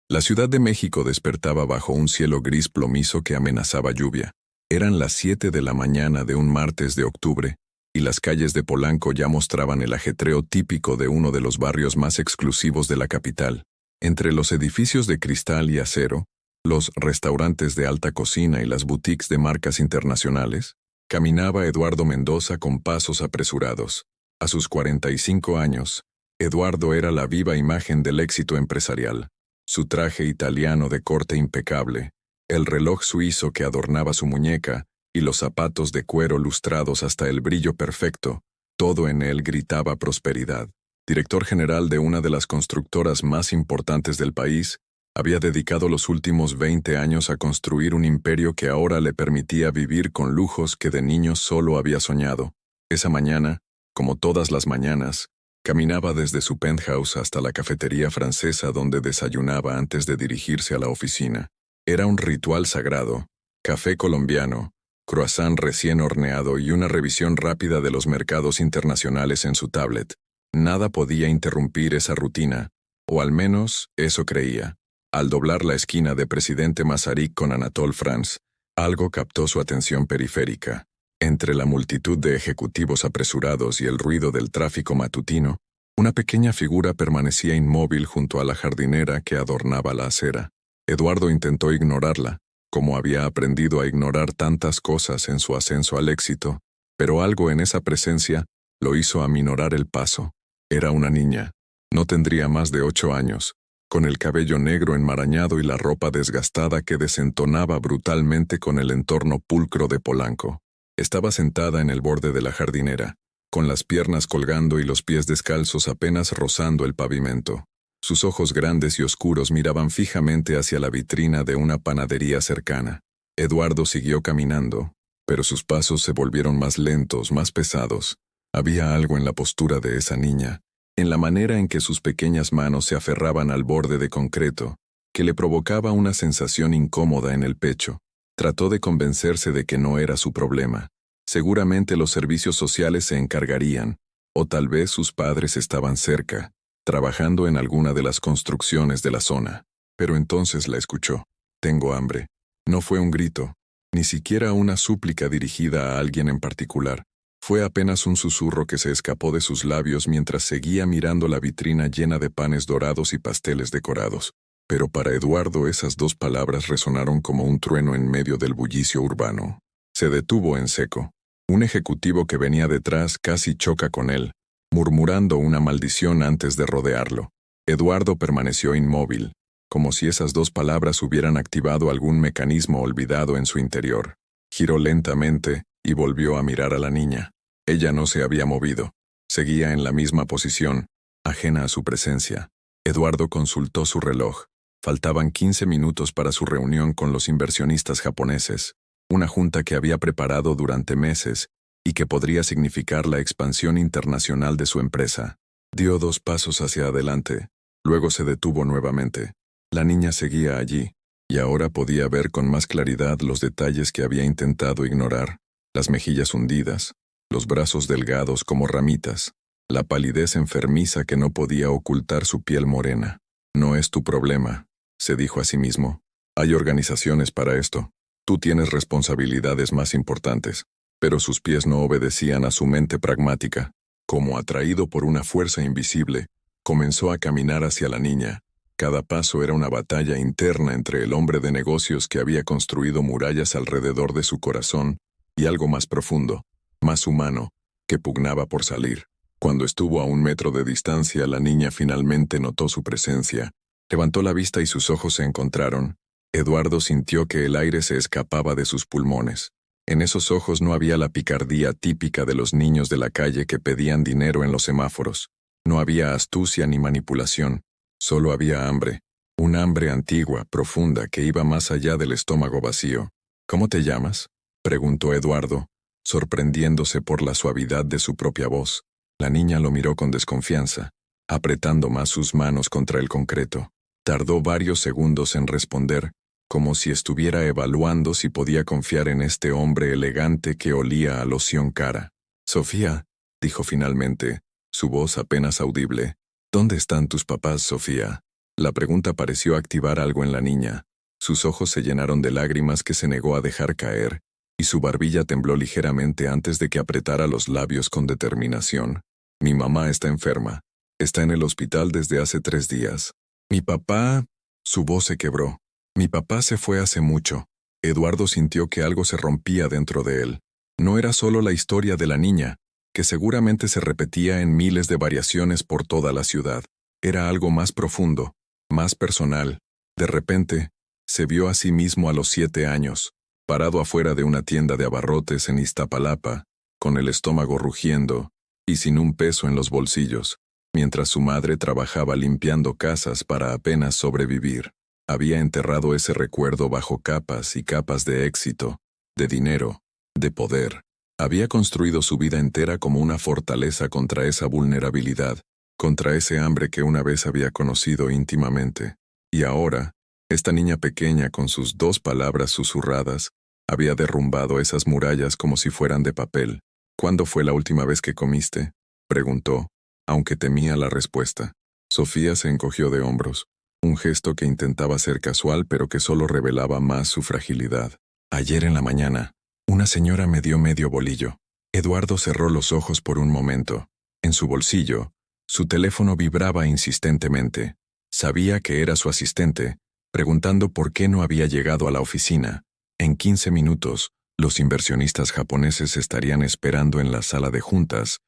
La Ciudad de México despertaba bajo un cielo gris plomizo que amenazaba lluvia. Eran las 7 de la mañana de un martes de octubre, y las calles de Polanco ya mostraban el ajetreo típico de uno de los barrios más exclusivos de la capital. Entre los edificios de cristal y acero, los restaurantes de alta cocina y las boutiques de marcas internacionales, caminaba Eduardo Mendoza con pasos apresurados. A sus 45 años, Eduardo era la viva imagen del éxito empresarial. Su traje italiano de corte impecable, el reloj suizo que adornaba su muñeca y los zapatos de cuero lustrados hasta el brillo perfecto, todo en él gritaba prosperidad. Director general de una de las constructoras más importantes del país, había dedicado los últimos 20 años a construir un imperio que ahora le permitía vivir con lujos que de niño solo había soñado. Esa mañana, como todas las mañanas, caminaba desde su penthouse hasta la cafetería francesa donde desayunaba antes de dirigirse a la oficina. Era un ritual sagrado: café colombiano, croissant recién horneado y una revisión rápida de los mercados internacionales en su tablet. Nada podía interrumpir esa rutina, o al menos eso creía. Al doblar la esquina de Presidente Masaryk con Anatole France, algo captó su atención periférica. Entre la multitud de ejecutivos apresurados y el ruido del tráfico matutino, una pequeña figura permanecía inmóvil junto a la jardinera que adornaba la acera. Eduardo intentó ignorarla, como había aprendido a ignorar tantas cosas en su ascenso al éxito, pero algo en esa presencia lo hizo aminorar el paso. Era una niña. No tendría más de 8 años, con el cabello negro enmarañado y la ropa desgastada que desentonaba brutalmente con el entorno pulcro de Polanco. Estaba sentada en el borde de la jardinera, con las piernas colgando y los pies descalzos apenas rozando el pavimento. Sus ojos grandes y oscuros miraban fijamente hacia la vitrina de una panadería cercana. Eduardo siguió caminando, pero sus pasos se volvieron más lentos, más pesados. Había algo en la postura de esa niña, en la manera en que sus pequeñas manos se aferraban al borde de concreto, que le provocaba una sensación incómoda en el pecho. Trató de convencerse de que no era su problema. Seguramente los servicios sociales se encargarían, o tal vez sus padres estaban cerca, trabajando en alguna de las construcciones de la zona. Pero entonces la escuchó. «Tengo hambre». No fue un grito, ni siquiera una súplica dirigida a alguien en particular. Fue apenas un susurro que se escapó de sus labios mientras seguía mirando la vitrina llena de panes dorados y pasteles decorados. Pero para Eduardo esas dos palabras resonaron como un trueno en medio del bullicio urbano. Se detuvo en seco. Un ejecutivo que venía detrás casi choca con él, murmurando una maldición antes de rodearlo. Eduardo permaneció inmóvil, como si esas dos palabras hubieran activado algún mecanismo olvidado en su interior. Giró lentamente y volvió a mirar a la niña. Ella no se había movido. Seguía en la misma posición, ajena a su presencia. Eduardo consultó su reloj. Faltaban 15 minutos para su reunión con los inversionistas japoneses, una junta que había preparado durante meses y que podría significar la expansión internacional de su empresa. Dio 2 pasos hacia adelante, luego se detuvo nuevamente. La niña seguía allí, y ahora podía ver con más claridad los detalles que había intentado ignorar: las mejillas hundidas, los brazos delgados como ramitas, la palidez enfermiza que no podía ocultar su piel morena. «No es tu problema», se dijo a sí mismo. «Hay organizaciones para esto. Tú tienes responsabilidades más importantes». Pero sus pies no obedecían a su mente pragmática. Como atraído por una fuerza invisible, comenzó a caminar hacia la niña. Cada paso era una batalla interna entre el hombre de negocios que había construido murallas alrededor de su corazón y algo más profundo, más humano, que pugnaba por salir. Cuando estuvo a 1 metro de distancia, la niña finalmente notó su presencia. Levantó la vista y sus ojos se encontraron. Eduardo sintió que el aire se escapaba de sus pulmones. En esos ojos no había la picardía típica de los niños de la calle que pedían dinero en los semáforos. No había astucia ni manipulación. Solo había hambre. Un hambre antigua, profunda, que iba más allá del estómago vacío. «¿Cómo te llamas?», preguntó Eduardo, sorprendiéndose por la suavidad de su propia voz. La niña lo miró con desconfianza, apretando más sus manos contra el concreto. Tardó varios segundos en responder, como si estuviera evaluando si podía confiar en este hombre elegante que olía a loción cara. «Sofía», dijo finalmente, su voz apenas audible. «¿Dónde están tus papás, Sofía?». La pregunta pareció activar algo en la niña. Sus ojos se llenaron de lágrimas que se negó a dejar caer, y su barbilla tembló ligeramente antes de que apretara los labios con determinación. Mi mamá está enferma. Está en el hospital desde hace 3 días. Mi papá... Su voz se quebró. Mi papá se fue hace mucho. Eduardo sintió que algo se rompía dentro de él. No era solo la historia de la niña, que seguramente se repetía en miles de variaciones por toda la ciudad. Era algo más profundo, más personal. De repente, se vio a sí mismo a los 7 años, parado afuera de una tienda de abarrotes en Iztapalapa, con el estómago rugiendo y sin un peso en los bolsillos, mientras su madre trabajaba limpiando casas para apenas sobrevivir. Había enterrado ese recuerdo bajo capas y capas de éxito, de dinero, de poder. Había construido su vida entera como una fortaleza contra esa vulnerabilidad, contra ese hambre que una vez había conocido íntimamente. Y ahora, esta niña pequeña con sus 2 palabras susurradas, había derrumbado esas murallas como si fueran de papel. ¿Cuándo fue la última vez que comiste?, preguntó, aunque temía la respuesta. Sofía se encogió de hombros, un gesto que intentaba ser casual pero que solo revelaba más su fragilidad. Ayer en la mañana, una señora me dio medio bolillo. Eduardo cerró los ojos por un momento. En su bolsillo, su teléfono vibraba insistentemente. Sabía que era su asistente, preguntando por qué no había llegado a la oficina. En 15 minutos, los inversionistas japoneses estarían esperando en la sala de juntas,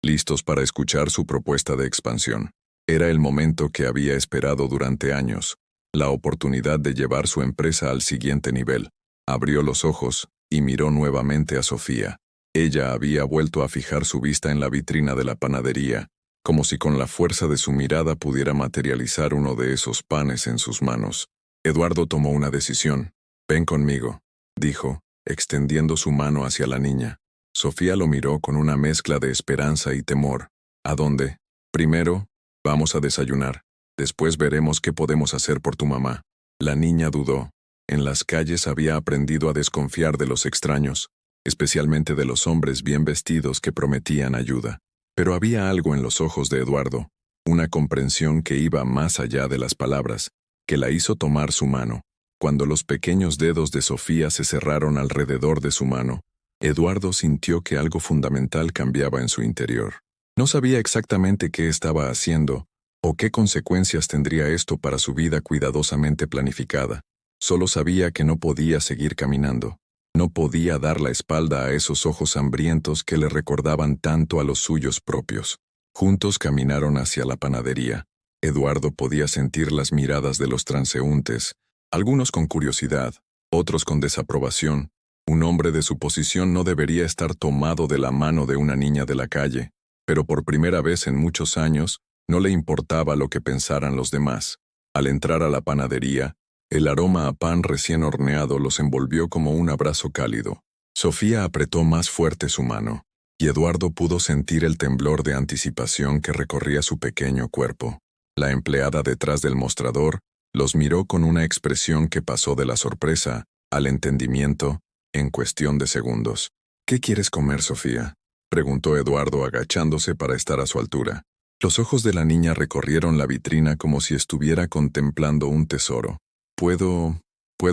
listos para escuchar su propuesta de expansión. Era el momento que había esperado durante años, la oportunidad de llevar su empresa al siguiente nivel. Abrió los ojos y miró nuevamente a Sofía. Ella había vuelto a fijar su vista en la vitrina de la panadería, como si con la fuerza de su mirada pudiera materializar uno de esos panes en sus manos. Eduardo tomó una decisión. «Ven conmigo», dijo, extendiendo su mano hacia la niña. Sofía lo miró con una mezcla de esperanza y temor. «¿A dónde?» «Primero, vamos a desayunar. Después veremos qué podemos hacer por tu mamá». La niña dudó. En las calles había aprendido a desconfiar de los extraños, especialmente de los hombres bien vestidos que prometían ayuda. Pero había algo en los ojos de Eduardo, una comprensión que iba más allá de las palabras, que la hizo tomar su mano. Cuando los pequeños dedos de Sofía se cerraron alrededor de su mano, Eduardo sintió que algo fundamental cambiaba en su interior. No sabía exactamente qué estaba haciendo, o qué consecuencias tendría esto para su vida cuidadosamente planificada. Solo sabía que no podía seguir caminando. No podía dar la espalda a esos ojos hambrientos que le recordaban tanto a los suyos propios. Juntos caminaron hacia la panadería. Eduardo podía sentir las miradas de los transeúntes, algunos con curiosidad, otros con desaprobación. Un hombre de su posición no debería estar tomado de la mano de una niña de la calle, pero por primera vez en muchos años, no le importaba lo que pensaran los demás. Al entrar a la panadería, el aroma a pan recién horneado los envolvió como un abrazo cálido. Sofía apretó más fuerte su mano, y Eduardo pudo sentir el temblor de anticipación que recorría su pequeño cuerpo. La empleada detrás del mostrador los miró con una expresión que pasó de la sorpresa al entendimiento en cuestión de segundos. «¿Qué quieres comer, Sofía?», preguntó Eduardo agachándose para estar a su altura. Los ojos de la niña recorrieron la vitrina como si estuviera contemplando un tesoro. ¿Puedo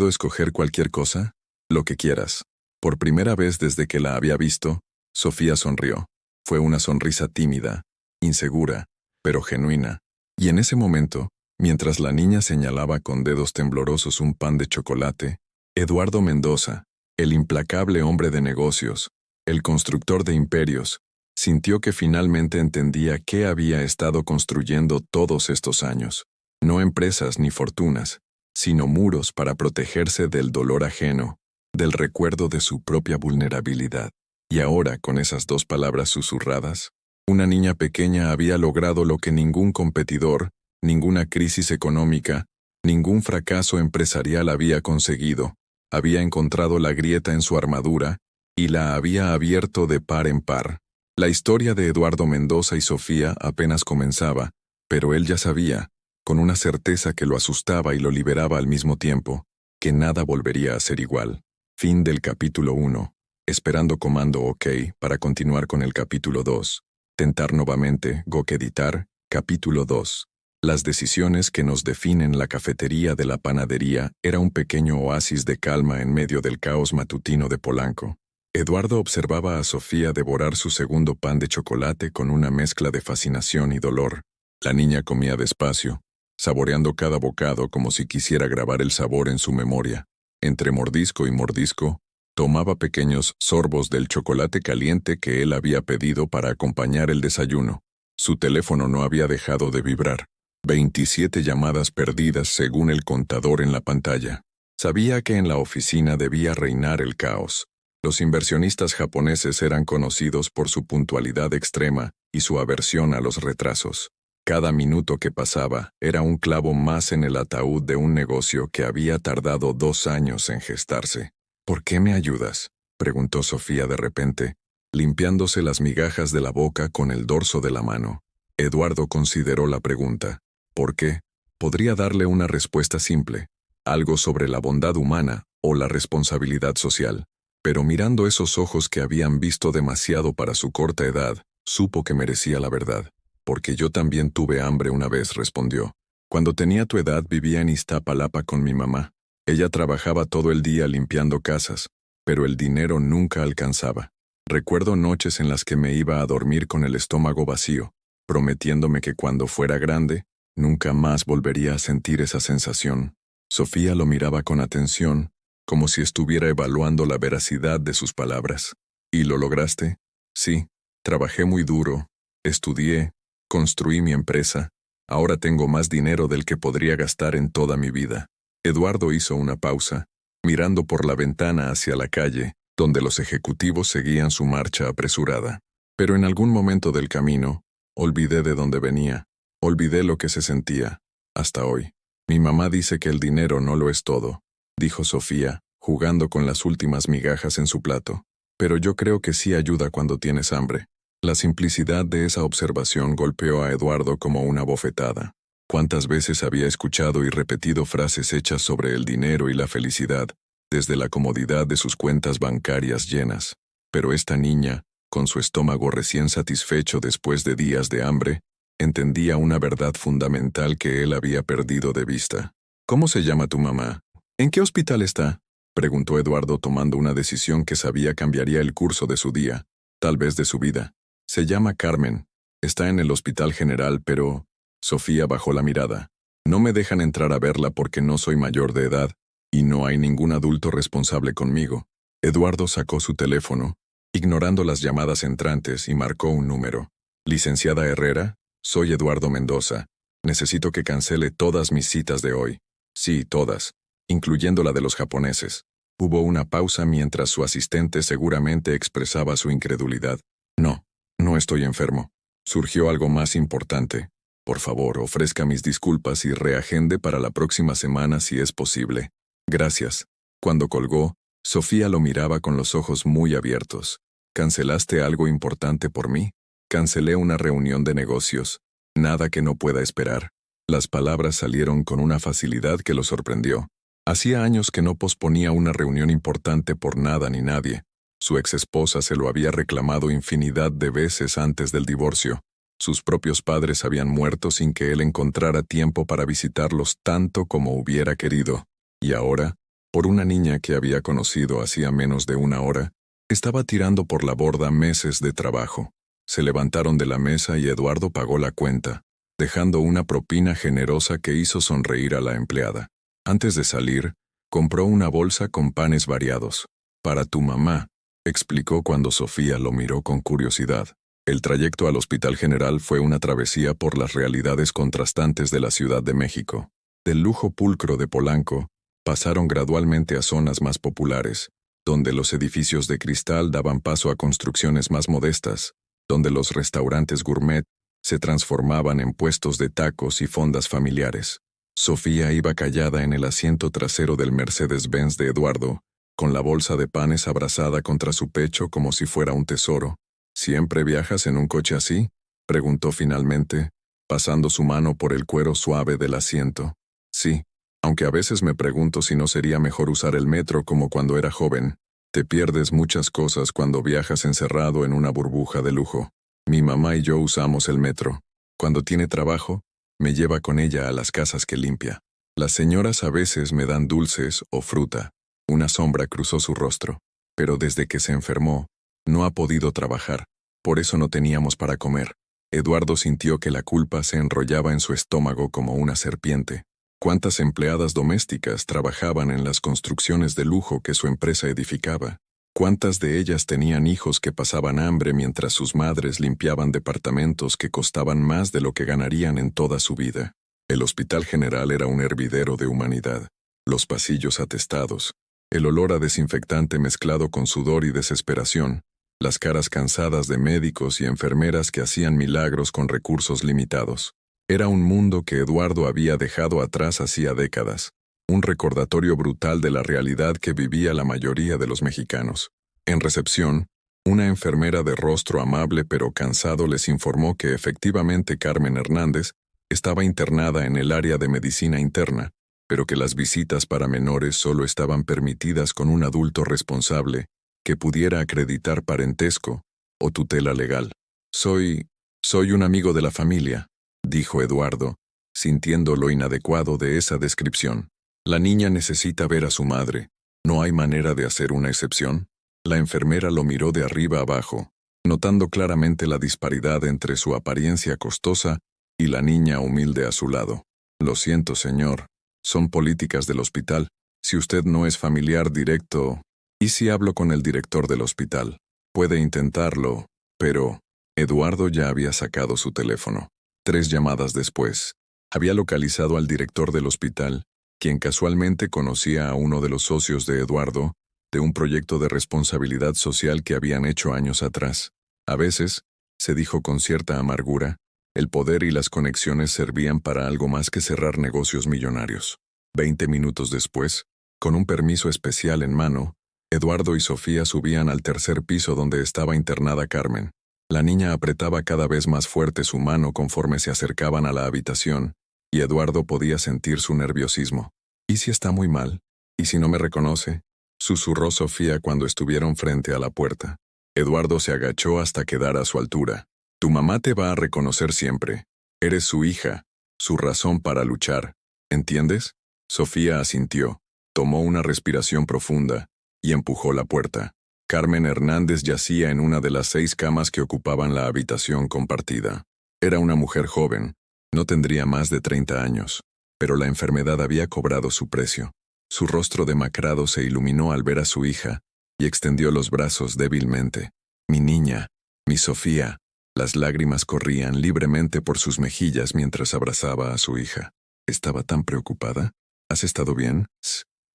escoger cualquier cosa? Lo que quieras». Por primera vez desde que la había visto, Sofía sonrió. Fue una sonrisa tímida, insegura, pero genuina. Y en ese momento, mientras la niña señalaba con dedos temblorosos un pan de chocolate, Eduardo Mendoza, el implacable hombre de negocios, el constructor de imperios, sintió que finalmente entendía qué había estado construyendo todos estos años. No empresas ni fortunas, sino muros para protegerse del dolor ajeno, del recuerdo de su propia vulnerabilidad. Y ahora, con esas 2 palabras susurradas, una niña pequeña había logrado lo que ningún competidor, ninguna crisis económica, ningún fracaso empresarial había conseguido. Había encontrado la grieta en su armadura y la había abierto de par en par. La historia de Eduardo Mendoza y Sofía apenas comenzaba, pero él ya sabía, con una certeza que lo asustaba y lo liberaba al mismo tiempo, que nada volvería a ser igual. Fin del capítulo 1. Esperando comando OK para continuar con el capítulo 2. Tentar nuevamente, Gok editar, capítulo 2. Las decisiones que nos definen la cafetería de la panadería era un pequeño oasis de calma en medio del caos matutino de Polanco. Eduardo observaba a Sofía devorar su segundo pan de chocolate con una mezcla de fascinación y dolor. La niña comía despacio, saboreando cada bocado como si quisiera grabar el sabor en su memoria. Entre mordisco y mordisco, tomaba pequeños sorbos del chocolate caliente que él había pedido para acompañar el desayuno. Su teléfono no había dejado de vibrar. 27 llamadas perdidas según el contador en la pantalla. Sabía que en la oficina debía reinar el caos. Los inversionistas japoneses eran conocidos por su puntualidad extrema y su aversión a los retrasos. Cada minuto que pasaba era un clavo más en el ataúd de un negocio que había tardado 2 años en gestarse. ¿Por qué me ayudas?, preguntó Sofía de repente, limpiándose las migajas de la boca con el dorso de la mano. Eduardo consideró la pregunta. ¿Por qué? Podría darle una respuesta simple, algo sobre la bondad humana o la responsabilidad social. Pero mirando esos ojos que habían visto demasiado para su corta edad, supo que merecía la verdad. Porque yo también tuve hambre una vez, respondió. Cuando tenía tu edad vivía en Iztapalapa con mi mamá. Ella trabajaba todo el día limpiando casas, pero el dinero nunca alcanzaba. Recuerdo noches en las que me iba a dormir con el estómago vacío, prometiéndome que cuando fuera grande, nunca más volvería a sentir esa sensación. Sofía lo miraba con atención, como si estuviera evaluando la veracidad de sus palabras. ¿Y lo lograste? Sí, trabajé muy duro, estudié, construí mi empresa. Ahora tengo más dinero del que podría gastar en toda mi vida. Eduardo hizo una pausa, mirando por la ventana hacia la calle, donde los ejecutivos seguían su marcha apresurada. Pero en algún momento del camino, olvidé de dónde venía, olvidé lo que se sentía, hasta hoy. Mi mamá dice que el dinero no lo es todo, dijo Sofía, jugando con las últimas migajas en su plato. Pero yo creo que sí ayuda cuando tienes hambre. La simplicidad de esa observación golpeó a Eduardo como una bofetada. ¿Cuántas veces había escuchado y repetido frases hechas sobre el dinero y la felicidad, desde la comodidad de sus cuentas bancarias llenas? Pero esta niña, con su estómago recién satisfecho después de días de hambre, entendía una verdad fundamental que él había perdido de vista. ¿Cómo se llama tu mamá? ¿En qué hospital está?, preguntó Eduardo tomando una decisión que sabía cambiaría el curso de su día, tal vez de su vida. Se llama Carmen. Está en el Hospital General, pero... Sofía bajó la mirada. No me dejan entrar a verla porque no soy mayor de edad, y no hay ningún adulto responsable conmigo. Eduardo sacó su teléfono, ignorando las llamadas entrantes, y marcó un número. Licenciada Herrera, soy Eduardo Mendoza. Necesito que cancele todas mis citas de hoy. Sí, todas, incluyendo la de los japoneses. Hubo una pausa mientras su asistente seguramente expresaba su incredulidad. No, no estoy enfermo. Surgió algo más importante. Por favor, ofrezca mis disculpas y reagende para la próxima semana si es posible. Gracias. Cuando colgó, Sofía lo miraba con los ojos muy abiertos. ¿Cancelaste algo importante por mí? Cancelé una reunión de negocios. Nada que no pueda esperar. Las palabras salieron con una facilidad que lo sorprendió. Hacía años que no posponía una reunión importante por nada ni nadie. Su exesposa se lo había reclamado infinidad de veces antes del divorcio. Sus propios padres habían muerto sin que él encontrara tiempo para visitarlos tanto como hubiera querido. Y ahora, por una niña que había conocido hacía menos de una hora, estaba tirando por la borda meses de trabajo. Se levantaron de la mesa y Eduardo pagó la cuenta, dejando una propina generosa que hizo sonreír a la empleada. Antes de salir, compró una bolsa con panes variados. Para tu mamá, explicó cuando Sofía lo miró con curiosidad. El trayecto al Hospital General fue una travesía por las realidades contrastantes de la Ciudad de México. Del lujo pulcro de Polanco, pasaron gradualmente a zonas más populares, donde los edificios de cristal daban paso a construcciones más modestas, donde los restaurantes gourmet se transformaban en puestos de tacos y fondas familiares. Sofía iba callada en el asiento trasero del Mercedes-Benz de Eduardo, con la bolsa de panes abrazada contra su pecho como si fuera un tesoro. ¿Siempre viajas en un coche así?, preguntó finalmente, pasando su mano por el cuero suave del asiento. Sí, aunque a veces me pregunto si no sería mejor usar el metro como cuando era joven. Te pierdes muchas cosas cuando viajas encerrado en una burbuja de lujo. Mi mamá y yo usamos el metro. Cuando tiene trabajo, Me lleva con ella a las casas que limpia. Las señoras a veces me dan dulces o fruta. Una sombra cruzó su rostro. Pero desde que se enfermó, no ha podido trabajar. Por eso no teníamos para comer. Eduardo sintió que la culpa se enrollaba en su estómago como una serpiente. ¿Cuántas empleadas domésticas trabajaban en las construcciones de lujo que su empresa edificaba? ¿Cuántas de ellas tenían hijos que pasaban hambre mientras sus madres limpiaban departamentos que costaban más de lo que ganarían en toda su vida? El Hospital General era un hervidero de humanidad. Los pasillos atestados, el olor a desinfectante mezclado con sudor y desesperación, las caras cansadas de médicos y enfermeras que hacían milagros con recursos limitados. Era un mundo que Eduardo había dejado atrás hacía décadas. Un recordatorio brutal de la realidad que vivía la mayoría de los mexicanos. En recepción, una enfermera de rostro amable pero cansado les informó que efectivamente Carmen Hernández estaba internada en el área de medicina interna, pero que las visitas para menores solo estaban permitidas con un adulto responsable que pudiera acreditar parentesco o tutela legal. Soy un amigo de la familia, dijo Eduardo, sintiendo lo inadecuado de esa descripción. La niña necesita ver a su madre. ¿No hay manera de hacer una excepción? La enfermera lo miró de arriba abajo, notando claramente la disparidad entre su apariencia costosa y la niña humilde a su lado. Lo siento, señor. Son políticas del hospital. Si usted no es familiar directo... ¿Y si hablo con el director del hospital? Puede intentarlo, pero... Eduardo ya había sacado su teléfono. 3 llamadas después, había localizado al director del hospital, quien casualmente conocía a uno de los socios de Eduardo, de un proyecto de responsabilidad social que habían hecho años atrás. A veces, se dijo con cierta amargura, el poder y las conexiones servían para algo más que cerrar negocios millonarios. 20 minutos después, con un permiso especial en mano, Eduardo y Sofía subían al 3er piso donde estaba internada Carmen. La niña apretaba cada vez más fuerte su mano conforme se acercaban a la habitación, y Eduardo podía sentir su nerviosismo. ¿Y si está muy mal? ¿Y si no me reconoce? Susurró Sofía cuando estuvieron frente a la puerta. Eduardo se agachó hasta quedar a su altura. Tu mamá te va a reconocer siempre. Eres su hija, su razón para luchar. ¿Entiendes? Sofía asintió, tomó una respiración profunda y empujó la puerta. Carmen Hernández yacía en una de las 6 camas que ocupaban la habitación compartida. Era una mujer joven, no tendría más de 30 años, pero la enfermedad había cobrado su precio. Su rostro demacrado se iluminó al ver a su hija y extendió los brazos débilmente. Mi niña, mi Sofía. Las lágrimas corrían libremente por sus mejillas mientras abrazaba a su hija. Estaba tan preocupada. ¿Has estado bien?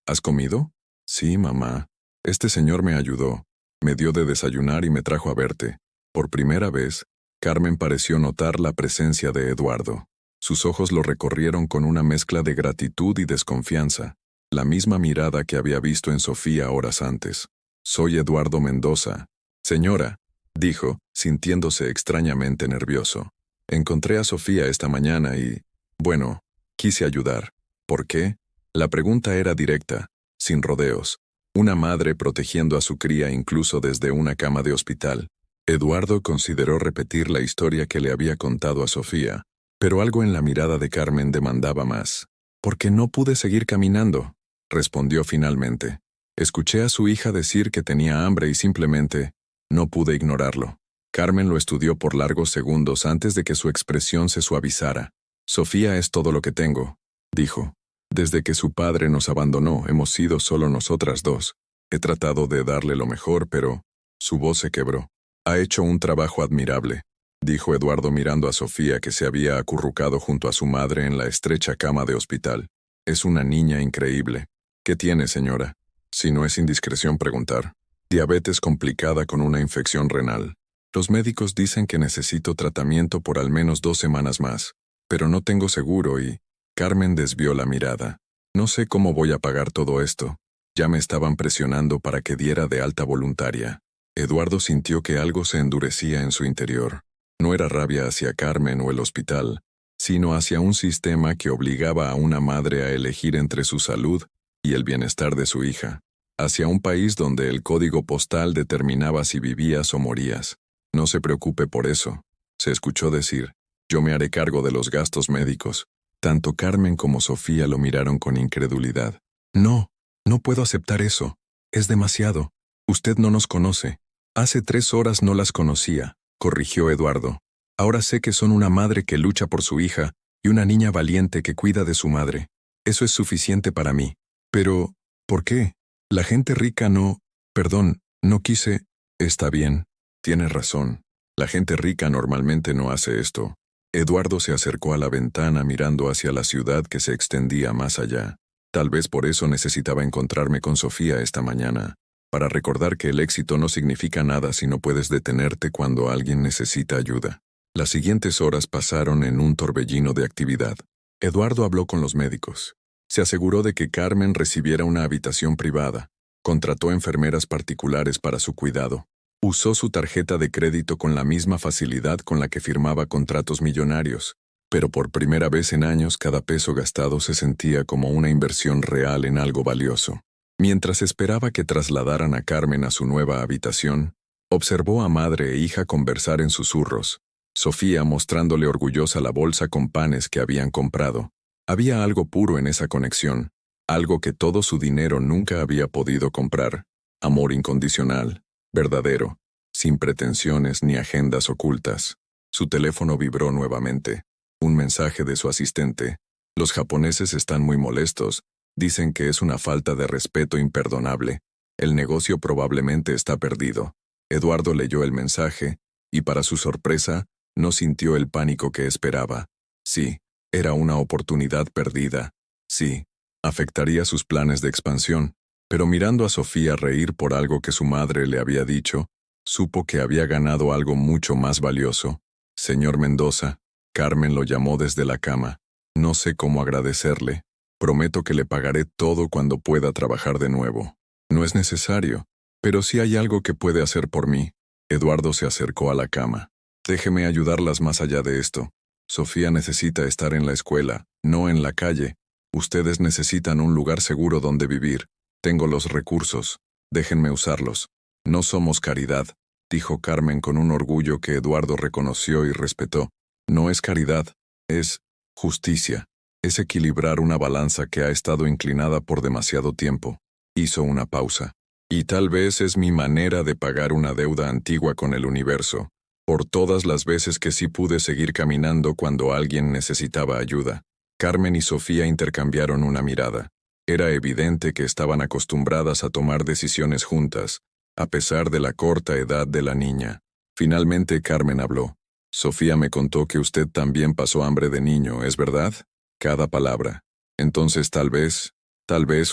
¿Has comido? Sí, mamá. Este señor me ayudó. Me dio de desayunar y me trajo a verte. Por primera vez, Carmen pareció notar la presencia de Eduardo. Sus ojos lo recorrieron con una mezcla de gratitud y desconfianza, la misma mirada que había visto en Sofía horas antes. Soy Eduardo Mendoza. Señora, dijo, sintiéndose extrañamente nervioso. Encontré a Sofía esta mañana y, bueno, quise ayudar. ¿Por qué? La pregunta era directa, sin rodeos. Una madre protegiendo a su cría incluso desde una cama de hospital. Eduardo consideró repetir la historia que le había contado a Sofía, pero algo en la mirada de Carmen demandaba más. «Porque no pude seguir caminando», respondió finalmente. Escuché a su hija decir que tenía hambre y simplemente no pude ignorarlo. Carmen lo estudió por largos segundos antes de que su expresión se suavizara. «Sofía es todo lo que tengo», dijo. «Desde que su padre nos abandonó, hemos sido solo nosotras 2. He tratado de darle lo mejor, pero...» Su voz se quebró. «Ha hecho un trabajo admirable», dijo Eduardo mirando a Sofía que se había acurrucado junto a su madre en la estrecha cama de hospital. «Es una niña increíble. ¿Qué tiene, señora?» Si no es indiscreción preguntar. «Diabetes complicada con una infección renal. Los médicos dicen que necesito tratamiento por al menos 2 semanas más, pero no tengo seguro y...» Carmen desvió la mirada. «No sé cómo voy a pagar todo esto. Ya me estaban presionando para que diera de alta voluntaria». Eduardo sintió que algo se endurecía en su interior. No era rabia hacia Carmen o el hospital, sino hacia un sistema que obligaba a una madre a elegir entre su salud y el bienestar de su hija. Hacia un país donde el código postal determinaba si vivías o morías. «No se preocupe por eso», se escuchó decir. Yo me haré cargo de los gastos médicos. Tanto Carmen como Sofía lo miraron con incredulidad. No, no puedo aceptar eso. Es demasiado. Usted no nos conoce. Hace 3 horas no las conocía, corrigió Eduardo. Ahora sé que son una madre que lucha por su hija y una niña valiente que cuida de su madre. Eso es suficiente para mí. Pero, ¿por qué? La gente rica no... Perdón, no quise... Está bien. Tienes razón. La gente rica normalmente no hace esto. Eduardo se acercó a la ventana mirando hacia la ciudad que se extendía más allá. Tal vez por eso necesitaba encontrarme con Sofía esta mañana, para recordar que el éxito no significa nada si no puedes detenerte cuando alguien necesita ayuda. Las siguientes horas pasaron en un torbellino de actividad. Eduardo habló con los médicos. Se aseguró de que Carmen recibiera una habitación privada. Contrató enfermeras particulares para su cuidado. Usó su tarjeta de crédito con la misma facilidad con la que firmaba contratos millonarios, pero por primera vez en años cada peso gastado se sentía como una inversión real en algo valioso. Mientras esperaba que trasladaran a Carmen a su nueva habitación, observó a madre e hija conversar en susurros, Sofía mostrándole orgullosa la bolsa con panes que habían comprado. Había algo puro en esa conexión, algo que todo su dinero nunca había podido comprar, amor incondicional. Verdadero, sin pretensiones ni agendas ocultas. Su teléfono vibró nuevamente. Un mensaje de su asistente. Los japoneses están muy molestos. Dicen que es una falta de respeto imperdonable. El negocio probablemente está perdido. Eduardo leyó el mensaje, y para su sorpresa, no sintió el pánico que esperaba. Sí, era una oportunidad perdida. Sí, afectaría sus planes de expansión. Pero mirando a Sofía reír por algo que su madre le había dicho, supo que había ganado algo mucho más valioso. Señor Mendoza, Carmen lo llamó desde la cama. No sé cómo agradecerle. Prometo que le pagaré todo cuando pueda trabajar de nuevo. No es necesario, pero si hay algo que puede hacer por mí. Eduardo se acercó a la cama. Déjeme ayudarlas más allá de esto. Sofía necesita estar en la escuela, no en la calle. Ustedes necesitan un lugar seguro donde vivir. Tengo los recursos. Déjenme usarlos. No somos caridad, dijo Carmen con un orgullo que Eduardo reconoció y respetó. No es caridad, es justicia. Es equilibrar una balanza que ha estado inclinada por demasiado tiempo. Hizo una pausa. Y tal vez es mi manera de pagar una deuda antigua con el universo, por todas las veces que sí pude seguir caminando cuando alguien necesitaba ayuda. Carmen y Sofía intercambiaron una mirada. Era evidente que estaban acostumbradas a tomar decisiones juntas, a pesar de la corta edad de la niña. Finalmente Carmen habló. Sofía me contó que usted también pasó hambre de niño, ¿es verdad? Cada palabra. Entonces tal vez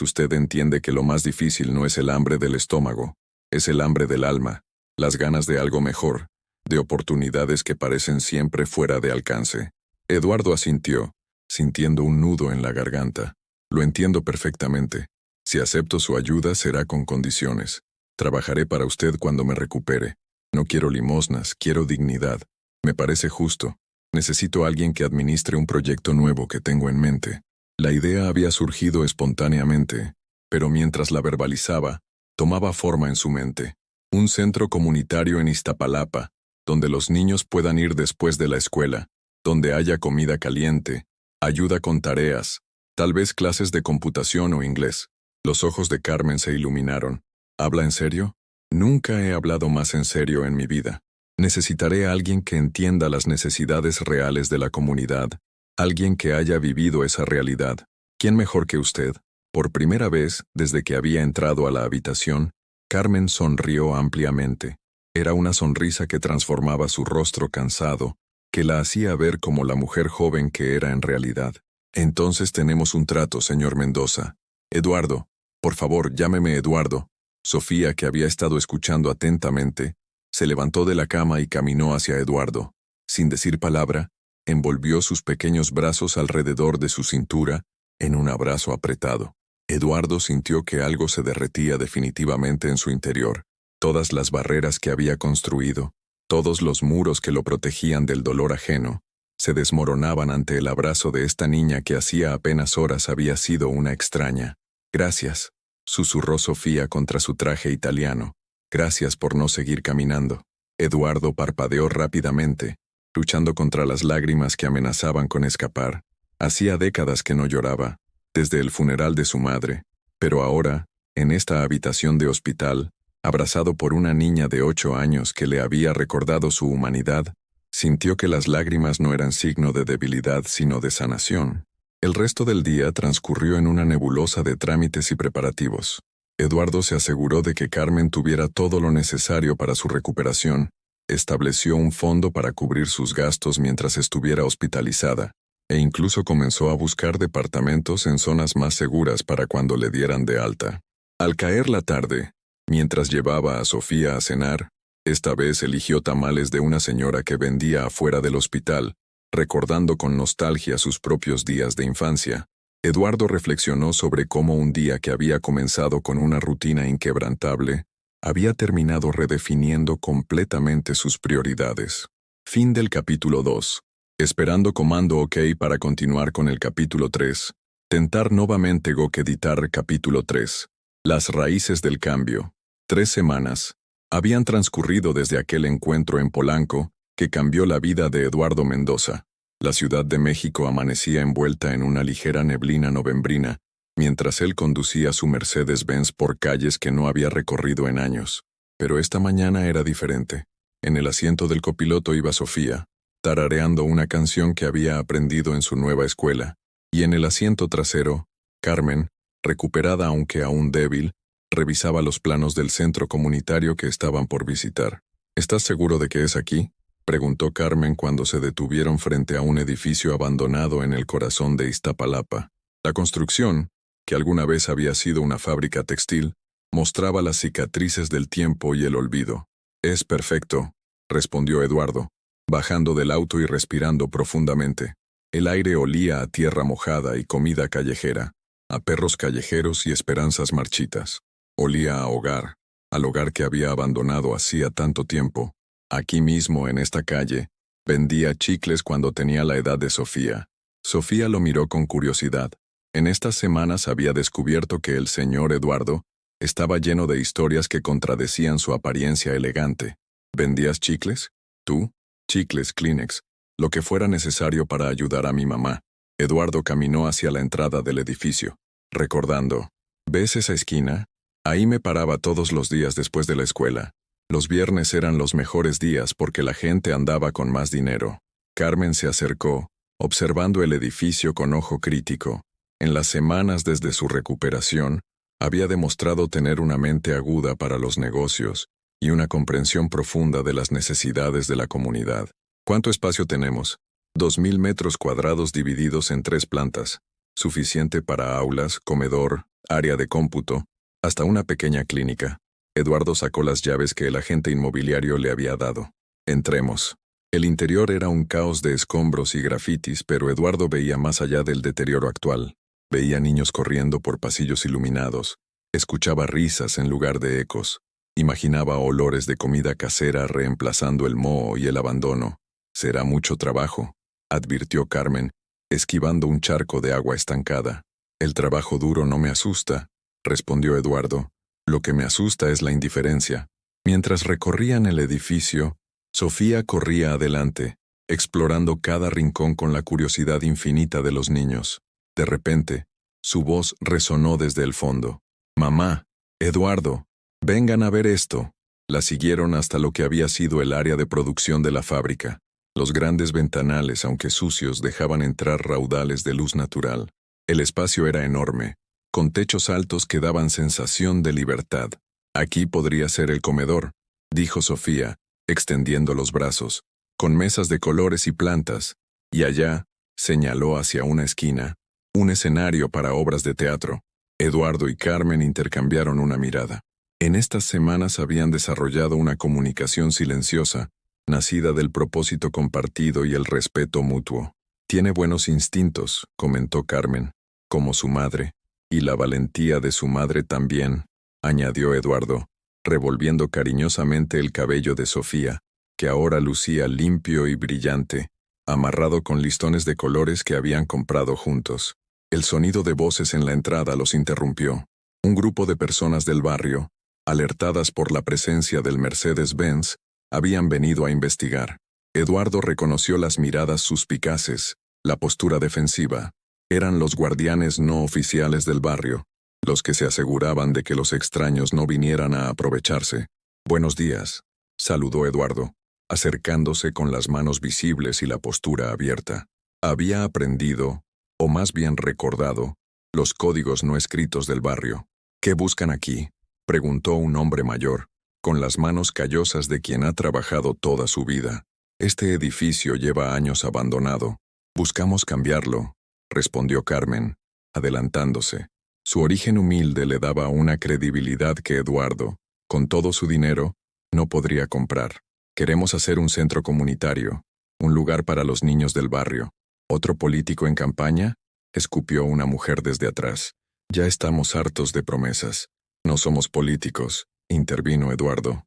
usted entiende que lo más difícil no es el hambre del estómago, es el hambre del alma, las ganas de algo mejor, de oportunidades que parecen siempre fuera de alcance. Eduardo asintió, sintiendo un nudo en la garganta. Lo entiendo perfectamente. Si acepto su ayuda será con condiciones. Trabajaré para usted cuando me recupere. No quiero limosnas, quiero dignidad. Me parece justo. Necesito a alguien que administre un proyecto nuevo que tengo en mente. La idea había surgido espontáneamente, pero mientras la verbalizaba, tomaba forma en su mente. Un centro comunitario en Iztapalapa, donde los niños puedan ir después de la escuela, donde haya comida caliente, ayuda con tareas, tal vez clases de computación o inglés. Los ojos de Carmen se iluminaron. ¿Habla en serio? Nunca he hablado más en serio en mi vida. Necesitaré a alguien que entienda las necesidades reales de la comunidad, alguien que haya vivido esa realidad. ¿Quién mejor que usted? Por primera vez, desde que había entrado a la habitación, Carmen sonrió ampliamente. Era una sonrisa que transformaba su rostro cansado, que la hacía ver como la mujer joven que era en realidad. Entonces tenemos un trato, señor Mendoza. Eduardo, por favor, llámeme Eduardo. Sofía, que había estado escuchando atentamente, se levantó de la cama y caminó hacia Eduardo. Sin decir palabra, envolvió sus pequeños brazos alrededor de su cintura en un abrazo apretado. Eduardo sintió que algo se derretía definitivamente en su interior. Todas las barreras que había construido, todos los muros que lo protegían del dolor ajeno, se desmoronaban ante el abrazo de esta niña que hacía apenas horas había sido una extraña. Gracias, susurró Sofía contra su traje italiano. Gracias por no seguir caminando. Eduardo parpadeó rápidamente. luchando contra las lágrimas que amenazaban con escapar. Hacía décadas que no lloraba, desde el funeral de su madre, pero ahora, en esta habitación de hospital, abrazado por una niña de 8 años que le había recordado su humanidad, sintió que las lágrimas no eran signo de debilidad sino de sanación. El resto del día transcurrió en una nebulosa de trámites y preparativos. Eduardo se aseguró de que Carmen tuviera todo lo necesario para su recuperación, estableció un fondo para cubrir sus gastos mientras estuviera hospitalizada, e incluso comenzó a buscar departamentos en zonas más seguras para cuando le dieran de alta. Al caer la tarde, mientras llevaba a Sofía a cenar, esta vez eligió tamales de una señora que vendía afuera del hospital, recordando con nostalgia sus propios días de infancia. Eduardo reflexionó sobre cómo un día que había comenzado con una rutina inquebrantable, había terminado redefiniendo completamente sus prioridades. Fin del capítulo 2. Esperando comando OK para continuar con el capítulo 3. Tentar nuevamente editar capítulo 3. Las raíces del cambio. 3 semanas habían transcurrido desde aquel encuentro en Polanco que cambió la vida de Eduardo Mendoza. La Ciudad de México amanecía envuelta en una ligera neblina novembrina, mientras él conducía su Mercedes-Benz por calles que no había recorrido en años. Pero esta mañana era diferente. En el asiento del copiloto iba Sofía, tarareando una canción que había aprendido en su nueva escuela, y en el asiento trasero, Carmen, recuperada aunque aún débil, revisaba los planos del centro comunitario que estaban por visitar. ¿Estás seguro de que es aquí?, preguntó Carmen cuando se detuvieron frente a un edificio abandonado en el corazón de Iztapalapa. La construcción, que alguna vez había sido una fábrica textil, mostraba las cicatrices del tiempo y el olvido. «Es perfecto», respondió Eduardo, bajando del auto y respirando profundamente. El aire olía a tierra mojada y comida callejera, a perros callejeros y esperanzas marchitas. Olía a hogar, al hogar que había abandonado hacía tanto tiempo. Aquí mismo, en esta calle, vendía chicles cuando tenía la edad de Sofía. Sofía lo miró con curiosidad. En estas semanas había descubierto que el señor Eduardo estaba lleno de historias que contradecían su apariencia elegante. ¿Vendías chicles? ¿Tú? Chicles, Kleenex, lo que fuera necesario para ayudar a mi mamá. Eduardo caminó hacia la entrada del edificio, recordando. ¿Ves esa esquina? Ahí me paraba todos los días después de la escuela. Los viernes eran los mejores días porque la gente andaba con más dinero. Carmen se acercó, observando el edificio con ojo crítico. En las semanas desde su recuperación, había demostrado tener una mente aguda para los negocios y una comprensión profunda de las necesidades de la comunidad. ¿Cuánto espacio tenemos? 2.000 metros cuadrados divididos en 3 plantas, suficiente para aulas, comedor, área de cómputo, hasta una pequeña clínica. Eduardo sacó las llaves que el agente inmobiliario le había dado. Entremos. El interior era un caos de escombros y grafitis, pero Eduardo veía más allá del deterioro actual. Veía niños corriendo por pasillos iluminados, escuchaba risas en lugar de ecos, imaginaba olores de comida casera reemplazando el moho y el abandono. «Será mucho trabajo», advirtió Carmen, esquivando un charco de agua estancada. «El trabajo duro no me asusta», respondió Eduardo. «Lo que me asusta es la indiferencia». Mientras recorrían el edificio, Sofía corría adelante, explorando cada rincón con la curiosidad infinita de los niños. De repente, su voz resonó desde el fondo. «Mamá, Eduardo, vengan a ver esto». La siguieron hasta lo que había sido el área de producción de la fábrica. Los grandes ventanales, aunque sucios, dejaban entrar raudales de luz natural. El espacio era enorme, con techos altos que daban sensación de libertad. «Aquí podría ser el comedor», dijo Sofía, extendiendo los brazos, «con mesas de colores y plantas. Y allá», señaló hacia una esquina, «un escenario para obras de teatro». Eduardo y Carmen intercambiaron una mirada. En estas semanas habían desarrollado una comunicación silenciosa, nacida del propósito compartido y el respeto mutuo. «Tiene buenos instintos», comentó Carmen, «como su madre. Y la valentía de su madre también», añadió Eduardo, revolviendo cariñosamente el cabello de Sofía, que ahora lucía limpio y brillante, amarrado con listones de colores que habían comprado juntos. El sonido de voces en la entrada los interrumpió. Un grupo de personas del barrio, alertadas por la presencia del Mercedes-Benz, habían venido a investigar. Eduardo reconoció las miradas suspicaces, la postura defensiva. Eran los guardianes no oficiales del barrio, los que se aseguraban de que los extraños no vinieran a aprovecharse. «Buenos días», saludó Eduardo, acercándose con las manos visibles y la postura abierta. Había aprendido, o más bien recordado, los códigos no escritos del barrio. «¿Qué buscan aquí?», preguntó un hombre mayor, con las manos callosas de quien ha trabajado toda su vida. «Este edificio lleva años abandonado. Buscamos cambiarlo», respondió Carmen, adelantándose. Su origen humilde le daba una credibilidad que Eduardo, con todo su dinero, no podría comprar. «Queremos hacer un centro comunitario, un lugar para los niños del barrio». «¿Otro político en campaña?», escupió una mujer desde atrás. «Ya estamos hartos de promesas». «No somos políticos», intervino Eduardo.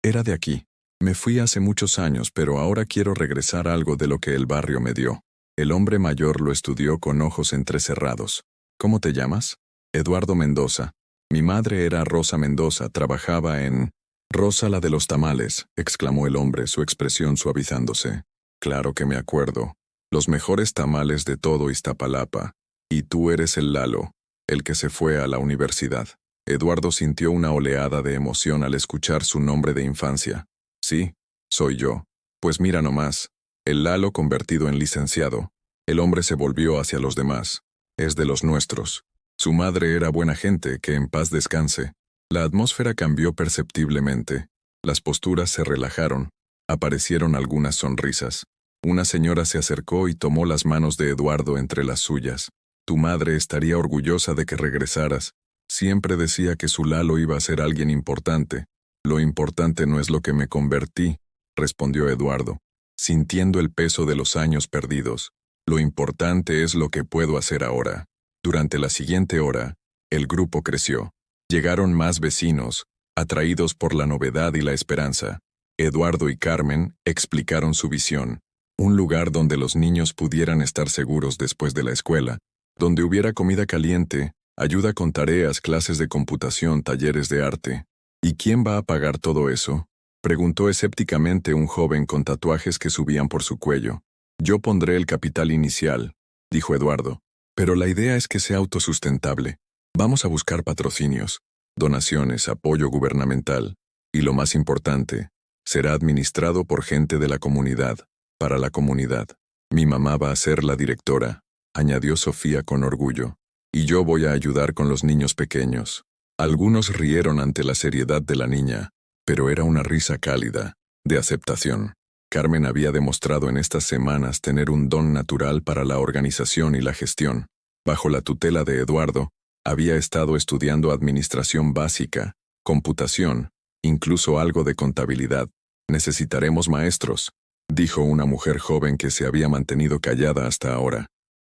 Era de aquí. Me fui hace muchos años, pero ahora quiero regresar algo de lo que el barrio me dio». El hombre mayor lo estudió con ojos entrecerrados. «¿Cómo te llamas?» «Eduardo Mendoza. Mi madre era Rosa Mendoza, trabajaba en...» «Rosa, la de los tamales», exclamó el hombre, su expresión suavizándose. «Claro que me acuerdo. Los mejores tamales de todo Iztapalapa. Y tú eres el Lalo, el que se fue a la universidad». Eduardo sintió una oleada de emoción al escuchar su nombre de infancia. «Sí, soy yo. Pues mira nomás, el Lalo convertido en licenciado». El hombre se volvió hacia los demás. «Es de los nuestros. Su madre era buena gente, que en paz descanse». La atmósfera cambió perceptiblemente. Las posturas se relajaron. Aparecieron algunas sonrisas. Una señora se acercó y tomó las manos de Eduardo entre las suyas. «Tu madre estaría orgullosa de que regresaras. Siempre decía que su Lalo iba a ser alguien importante». «Lo importante no es lo que me convertí», respondió Eduardo, sintiendo el peso de los años perdidos. «Lo importante es lo que puedo hacer ahora». Durante la siguiente hora, el grupo creció. Llegaron más vecinos, atraídos por la novedad y la esperanza. Eduardo y Carmen explicaron su visión. Un lugar donde los niños pudieran estar seguros después de la escuela, donde hubiera comida caliente, ayuda con tareas, clases de computación, talleres de arte. «¿Y quién va a pagar todo eso?», preguntó escépticamente un joven con tatuajes que subían por su cuello. «Yo pondré el capital inicial», dijo Eduardo, «pero la idea es que sea autosustentable. Vamos a buscar patrocinios, donaciones, apoyo gubernamental, y lo más importante, será administrado por gente de la comunidad, para la comunidad. Mi mamá va a ser la directora», añadió Sofía con orgullo, «y yo voy a ayudar con los niños pequeños». Algunos rieron ante la seriedad de la niña, pero era una risa cálida, de aceptación. Carmen había demostrado en estas semanas tener un don natural para la organización y la gestión. Bajo la tutela de Eduardo, había estado estudiando administración básica, computación, incluso algo de contabilidad. «Necesitaremos maestros», dijo una mujer joven que se había mantenido callada hasta ahora.